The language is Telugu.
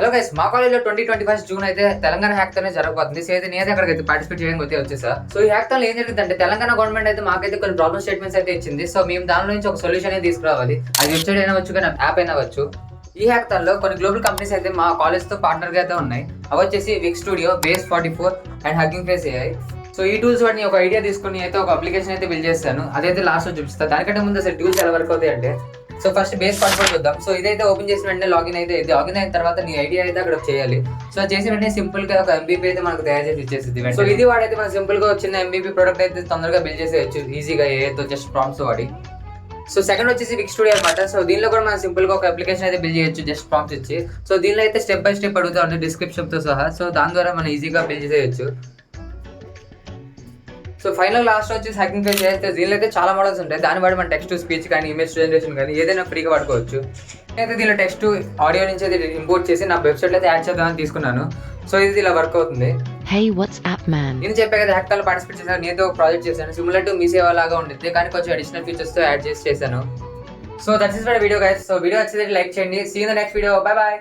హలో గైస్, మా కాలేజ్ లో 2021 జూన్ అయితే తెలంగాణ హ్యాకథాన్ జరగబోతుంది. సో అయితే నేనైతే అక్కడికి పార్టిసిపేట్ చేయడానికి అయితే వచ్చేసా. సో ఈ హ్యాకథాన్ ఏం జరిగిందంటే తెలంగాణ గవర్నమెంట్ అయితే మాకైతే కొన్ని ప్రాబ్లమ్ స్టేట్మెంట్స్ అయితే ఇచ్చింది. సో మేము దాని నుంచి ఒక సొల్యూషన్ అయితే తీసుకురావాలి. అది వెబ్సైట్ అయినా వచ్చు, కానీ యాప్ అయినా వచ్చు. ఈ హ్యాకథాన్ లో కొన్ని గ్లోబల్ కంపెనీస్ అయితే మా కాలేజ్ తో పార్ట్నర్ గా అయితే ఉన్నాయి. అవి వచ్చేసి విక్ studio, base 44 and hugging face AI. So ఈ టూల్స్ వాటిని ఒక ఐడియా తీసుకుని అయితే ఒక అప్లికేషన్ అయితే బిల్డ్ చేస్తాను. అదైతే లాస్ట్ లో చూపిస్తాను. దానికంటే ముందు అసలు టూల్స్ ఎలా వర్క్ అవుతాయి అంటే, సో ఫస్ట్ బేస్ 44 చూద్దాం. సో ఇదైతే ఓపెన్ చేసిన వెంటనే లాగిన్ అయితే లాగిన్ అయిన తర్వాత నీ ఐడియా అయితే అక్కడ చేయాలి. సో చేసిన వెంటనే సింపుల్ గా ఒక MVP అయితే మనకు తయారు చేసి ఇచ్చేసింది. సో ఇది వాడైతే మనం సింపుల్ గా వచ్చిన MVP ప్రోడక్ట్ అయితే తొందరగా బిల్డ్ చేసేయచ్చు ఈజీగా ఏతో జస్ట్ ప్రాంప్ట్స్ వాడి. సో సెకండ్ వచ్చేసి విక్ స్టూడియో అనమాట. సో దీనిలో కూడా మనం సింపుల్ గా ఒక అప్లికేషన్ అయితే బిల్డ్ చేయొచ్చు జస్ట్ ప్రాంప్ట్స్ ఇచ్చి. సో దీనిలో అయితే స్టెప్ బై స్టెప్ అడుగుతా ఉంటుంది డిస్క్రిప్షన్ తో సహా. సో దాని ద్వారా మనం ఈజీగా బిల్డ్ చేసేయచ్చు. సో ఫైనల్ లాస్ట్ వచ్చి హగ్గింగ్ ఫేస్ చేస్తే దీనిలో అయితే చాలా మోడల్స్ ఉంటాయి. దాన్ని బట్టి మన టెక్స్ట్ టు స్పీచ్ కానీ ఇమేజ్ జనరేషన్ కానీ ఏదైనా ఫ్రీగా వాడుకోవచ్చు. అయితే దీనిలో టెక్స్ట్ ఆడియో నుంచి అయితే ఇంపోర్ట్ చేసి నా వెబ్సైట్ అయితే యాడ్ చేద్దామని తీసుకున్నాను. సో ఇది ఇలా వర్క్ అవుతుంది. Hey, what's up, man? నేను చెప్పా కదా హ్యాకథాన్ పార్టిసిపేట్ చేశాను. నేనైతే ఒక ప్రాజెక్ట్ చేశాను సిమిలర్ టు మీ సేవ లాగా ఉంటుంది, కానీ కొంచెం అడిషనల్ ఫీచర్స్ తో యాడ్ చేసి చేశాను. So that's it for video guys. So video వచ్చేది లైక్ చేయండి. See in the next video. Bye bye.